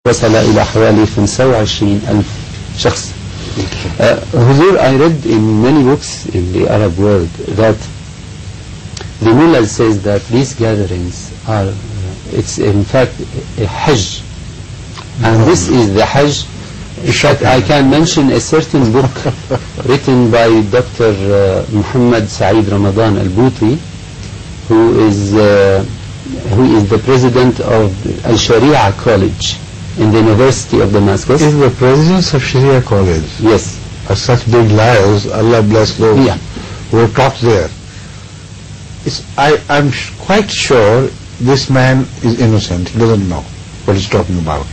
وصل إلى حوالي 25,000 شخص. Huzur, I read in many books in the Arab world that the mullah says that these gatherings are, it's in fact a Hajj, and this is the Hajj. In fact, I can mention a certain book written by Dr. Muhammad Saeed Ramadan Al-Bouti, who is the president of Al-Sharia College in the University of Damascus. Is the presidents of Sharia College? Yes. Are such big liars, Allah bless those who are taught there. I'm quite sure this man is innocent. He doesn't know what he's talking about.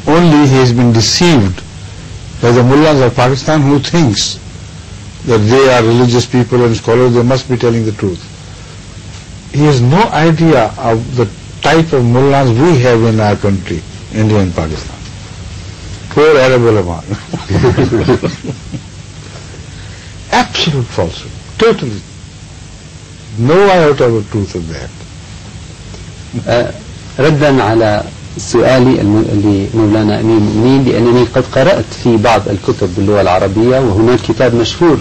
Only he has been deceived by the mullahs of Pakistan, who thinks that they are religious people and scholars, they must be telling the truth. He has no idea of the type of mullahs we have in our country, India and Pakistan. Poor Arab ulama. Absolute falsehood. Totally. No iota of truth of that. ردا على سؤالي لمولانا أمير المؤمنين، لأنني قد قرأت في بعض الكتب باللغة العربية، وهناك كتاب مشهور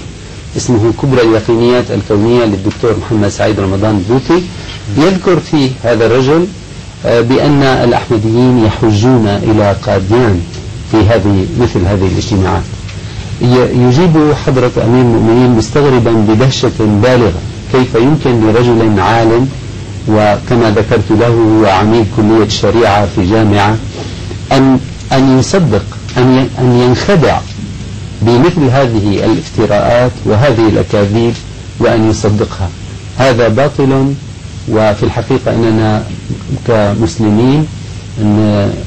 اسمه كبرى اليقينيات الكونية للدكتور محمد سعيد رمضان البوطي، يذكر فيه هذا الرجل بأن الأحمديين يحجون إلى قاديان في مثل هذه الاجتماعات. يجيب حضرة أمير المؤمنين مستغربا بدهشة بالغة كيف يمكن لرجل عالم، وكما ذكرت له هو عميد كلية الشريعة في جامعة، أن يصدق، أن ينخدع بمثل هذه الافتراءات وهذه الأكاذيب وأن يصدقها. هذا باطل، وفي الحقيقة أننا كمسلمين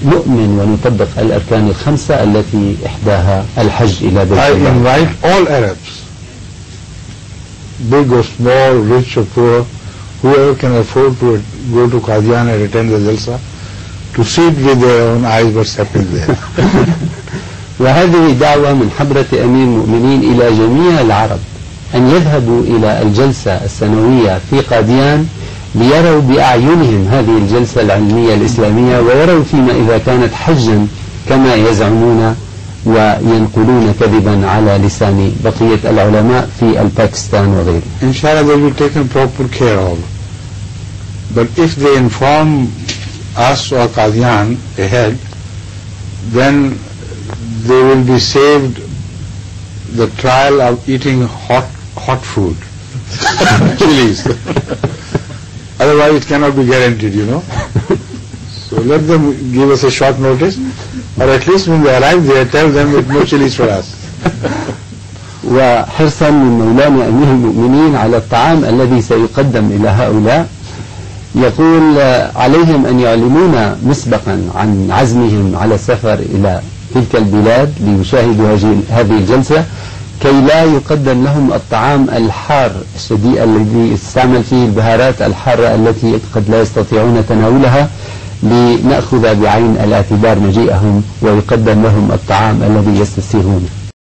نؤمن ونطبق الأركان الخمسة التي إحداها الحج إلى بيت الله. I invite all Arabs, big or small, rich or poor, whoever can afford to go to Qadian and attend the Jalsa, to see it with their own eyes what's happening there. وهذه دعوة من حضرة أمير المؤمنين إلى جميع العرب أن يذهبوا إلى الجلسة السنوية في قاديان ليروا بأعينهم هذه الجلسة العلمية الإسلامية، ويروا فيما إذا كانت حجا كما يزعمون وينقلون كذبا على لسان بقية العلماء في الباكستان وغيره. Inshallah they will be taken proper care of. But if they inform us or Qadian ahead, then they will be saved the trial of eating hot food. Chilies. Otherwise it cannot be guaranteed, you know. So let them give us a short notice, or at least when they arrive there, tell them with no chilies for us. وحرصا من مولانا أمير المؤمنين على الطعام الذي سيقدم إلى هؤلاء، يقول عليهم أن يعلنون مسبقا عن عزمهم على السفر إلى تلك البلاد ليشاهدوا هذه الجلسة، كي لا يقدم لهم الطعام الحار الشديد الذي يستعمل فيه البهارات الحارة التي قد لا يستطيعون تناولها، لنأخذ بعين الاعتبار مجيئهم ويقدم لهم الطعام الذي يستسيغونه.